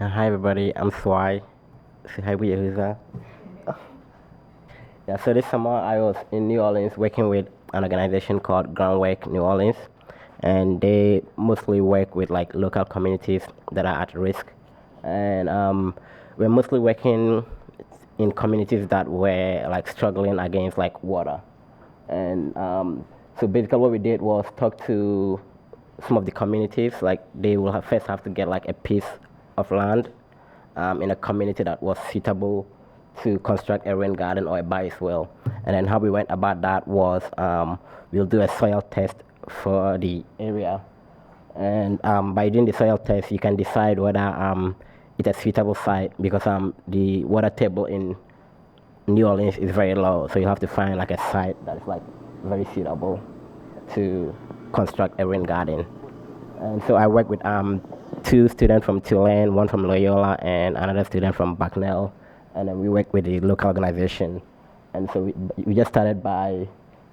Hi everybody, I'm Suhaibu Yehuza. Yeah, so this summer I was in New Orleans working with an organization called Groundwork New Orleans, and they mostly work with like local communities that are at risk, and we're mostly working in communities that were like struggling against like water, and so basically what we did was talk to some of the communities. Like they will first have to get like a piece of land in a community that was suitable to construct a rain garden or a bioswale. And then how we went about that was we'll do a soil test for the area. And by doing the soil test, you can decide whether it's a suitable site because the water table in New Orleans is very low. So you have to find like a site that is like very suitable to construct a rain garden. And so I work with two students from Tulane, one from Loyola, and another student from Bucknell. And then we work with the local organization. And so we just started by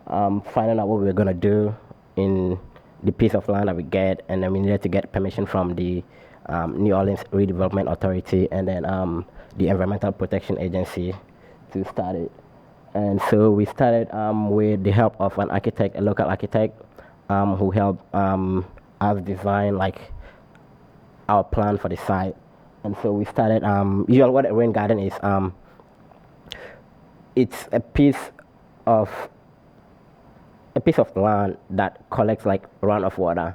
finding out what we were going to do in the piece of land that we get. And then we needed to get permission from the New Orleans Redevelopment Authority and then the Environmental Protection Agency to start it. And so we started with the help of an architect, a local architect, who helped us design like our plan for the site. And so we started. Usually, what a rain garden is, it's of a piece of land that collects like runoff water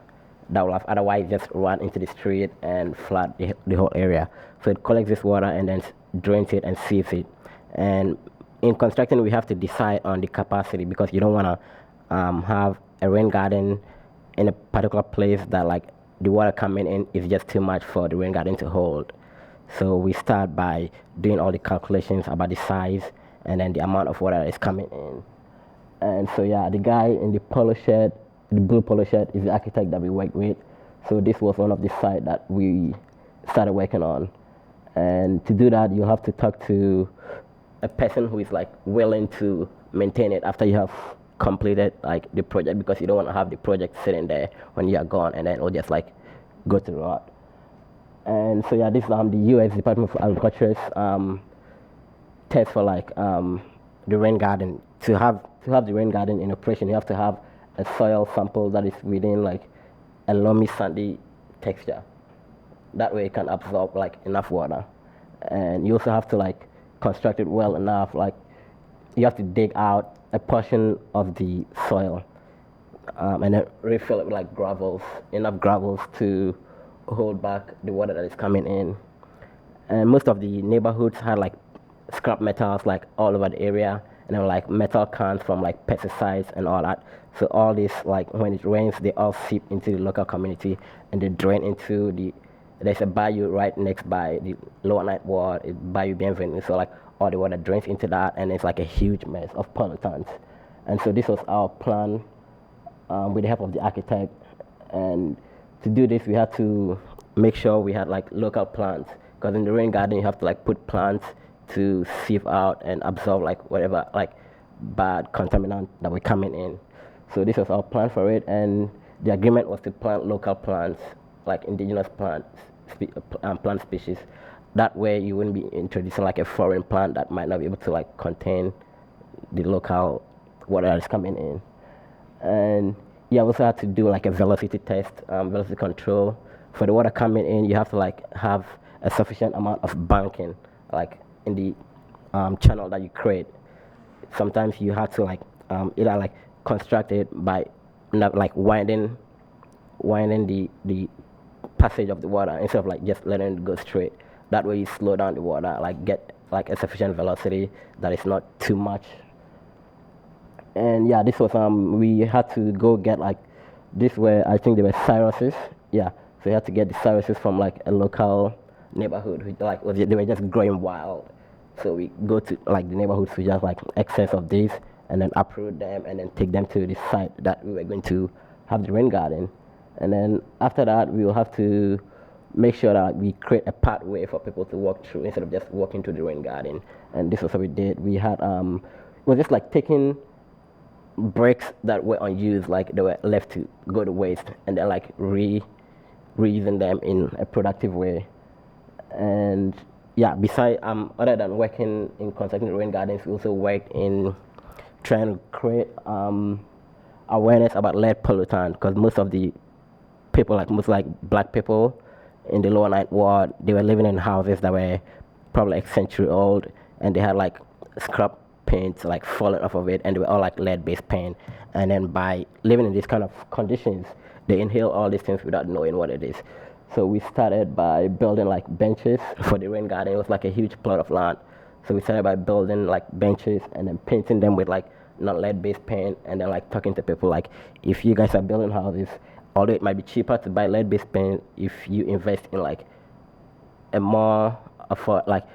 that will have otherwise just run into the street and flood the whole area. So it collects this water and then drains it and sieves it. And in constructing, we have to decide on the capacity because you don't want to have a rain garden in a particular place that like the water coming in is just too much for the rain garden to hold. So we start by doing all the calculations about the size and then the amount of water that is coming in. And so yeah, the guy in the polo shirt, the blue polo shirt, is the architect that we worked with. So this was one of the sites that we started working on. And to do that, you have to talk to a person who is like willing to maintain it after you have completed like the project because you don't want to have the project sitting there when you are gone and then it'll just like go to rot. And so yeah, this is the U.S. Department of Agriculture's test for like the rain garden. To have the rain garden in operation, you have to have a soil sample that is within like a loamy sandy texture. That way it can absorb like enough water. And you also have to like construct it well enough. Like you have to dig out a portion of the soil and then refill it with like enough gravels to hold back the water that is coming in. And most of the neighborhoods had like scrap metals like all over the area, and then like metal cans from like pesticides and all that. So all this like when it rains, they all seep into the local community and they drain into the. There's a bayou right next by the Lower Ninth Ward, Bayou Bienvenue. So like all the water drains into that, and it's like a huge mess of pollutants. And so this was our plan with the help of the architect. And to do this, we had to make sure we had like local plants, because in the rain garden you have to like put plants to sieve out and absorb like whatever like bad contaminant that were coming in. So this was our plan for it, and the agreement was to plant local plants, like indigenous plants, plant species. That way you wouldn't be introducing like a foreign plant that might not be able to like contain the local water that is coming in. And you also have to do like a velocity test, velocity control. For the water coming in, you have to like have a sufficient amount of banking, like in the channel that you create. Sometimes you have to like either like construct it by not like winding the passage of the water instead of like just letting it go straight. That way you slow down the water, like get like a sufficient velocity that is not too much. And yeah, this was we had to go get like this where I think they were cyruses. Yeah, so you had to get the cyruses from like a local neighborhood who like they were just growing wild. So we go to like the neighborhoods who just like excess of these and then uproot them and then take them to the site that we were going to have the rain garden. And then after that, we will have to make sure that we create a pathway for people to walk through instead of just walking to the rain garden. And this was what we did. We had it was just like taking bricks that were unused, like they were left to go to waste, and then like reusing them in a productive way. And yeah, besides other than working in constructing rain gardens, we also worked in trying to create awareness about lead pollutant, because most of the people, like most like black people in the lower ninth ward, they were living in houses that were probably like century old, and they had like scrap paint like falling off of it, and they were all like lead based paint. And then by living in these kind of conditions, they inhale all these things without knowing what it is. So we started by building like benches for the rain garden. It was like a huge plot of land. So we started by building like benches and then painting them with like not lead based paint, and then like talking to people like, if you guys are building houses, although it might be cheaper to buy lead based paint, if you invest in like a more like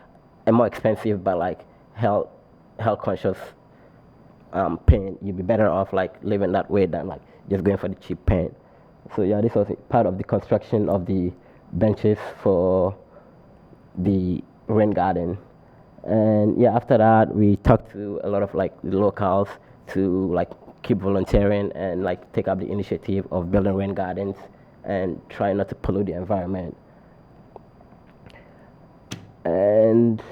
a more expensive but like health conscious paint, you'd be better off like living that way than like just going for the cheap paint. So yeah, this was part of the construction of the benches for the rain garden. And yeah, after that we talked to a lot of like the locals to like keep volunteering and like take up the initiative of building rain gardens and try not to pollute the environment. And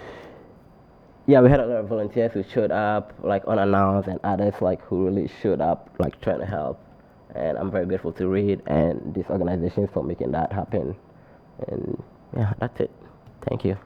yeah, we had a lot of volunteers who showed up like unannounced, and others like who really showed up like trying to help. And I'm very grateful to Reed and these organizations for making that happen. And yeah, that's it. Thank you.